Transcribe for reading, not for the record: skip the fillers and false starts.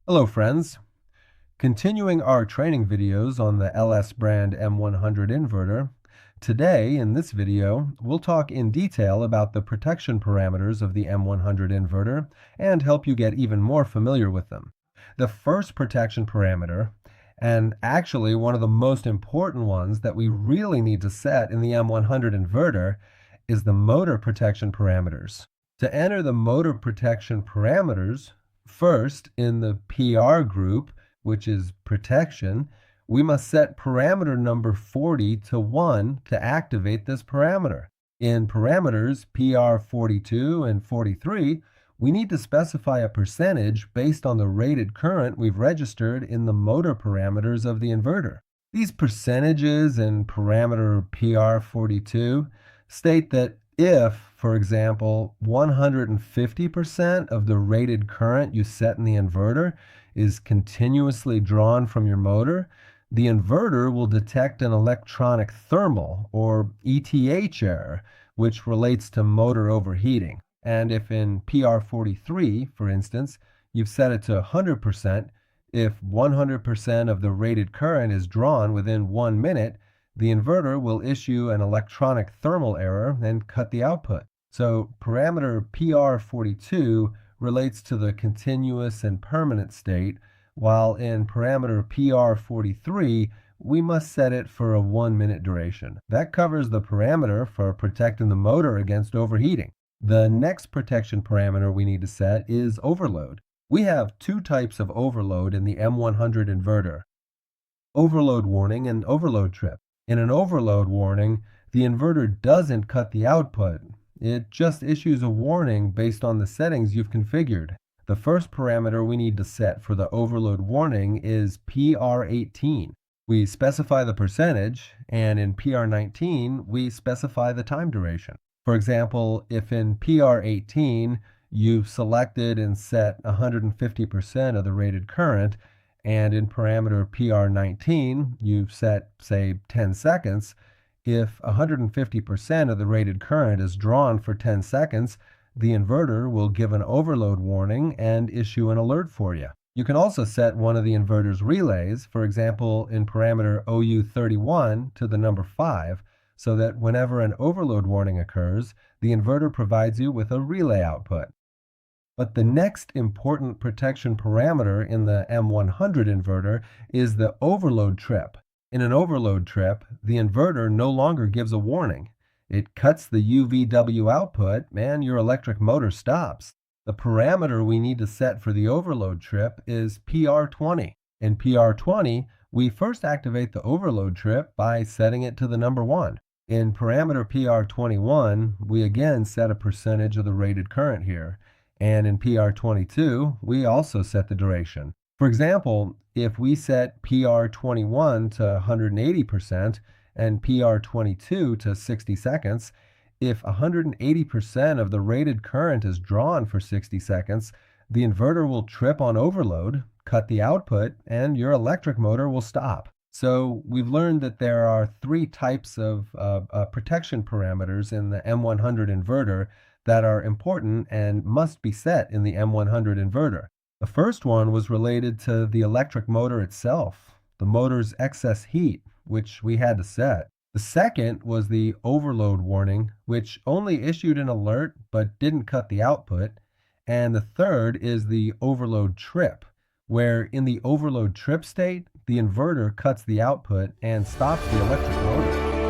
Hello friends, continuing our training videos on the LS brand M100 inverter, today in this video we'll talk in detail about the protection parameters of the M100 inverter and help you get even more familiar with them. The first protection parameter, and actually one of the most important ones that we really need to set in the M100 inverter, is the motor protection parameters. To enter the motor protection parameters, first, in the PR group, which is protection, we must set parameter number 40 to 1 to activate this parameter. In parameters PR42 and 43, we need to specify a percentage based on the rated current we've registered in the motor parameters of the inverter. These percentages in parameter PR42 state that if, for example, 150% of the rated current you set in the inverter is continuously drawn from your motor, the inverter will detect an electronic thermal, or ETH error, which relates to motor overheating. And if in PR43, for instance, you've set it to 100%, if 100% of the rated current is drawn within 1 minute, the inverter will issue an electronic thermal error and cut the output. So parameter PR42 relates to the continuous and permanent state, while in parameter PR43, we must set it for a 1-minute duration. That covers the parameter for protecting the motor against overheating. The next protection parameter we need to set is overload. We have two types of overload in the M100 inverter: overload warning and overload trip. In an overload warning, the inverter doesn't cut the output. It just issues a warning based on the settings you've configured. The first parameter we need to set for the overload warning is PR18. We specify the percentage, and in PR19, we specify the time duration. For example, if in PR18 you've selected and set 150% of the rated current, and in parameter PR19 you've set, say, 10 seconds, if 150% of the rated current is drawn for 10 seconds, the inverter will give an overload warning and issue an alert for you. You can also set one of the inverter's relays, for example, in parameter OU31 to the number 5, so that whenever an overload warning occurs, the inverter provides you with a relay output. But the next important protection parameter in the M100 inverter is the overload trip. In an overload trip, the inverter no longer gives a warning. It cuts the UVW output and your electric motor stops. The parameter we need to set for the overload trip is PR20. In PR20, we first activate the overload trip by setting it to the number 1. In parameter PR21, we again set a percentage of the rated current here. And in PR22, we also set the duration. For example, if we set PR21 to 180% and PR22 to 60 seconds, if 180% of the rated current is drawn for 60 seconds, the inverter will trip on overload, cut the output, and your electric motor will stop. So we've learned that there are 3 types of protection parameters in the M100 inverter that are important and must be set in the M100 inverter. The first one was related to the electric motor itself, the motor's excess heat, which we had to set. The second was the overload warning, which only issued an alert but didn't cut the output. And the third is the overload trip, where in the overload trip state, the inverter cuts the output and stops the electric motor.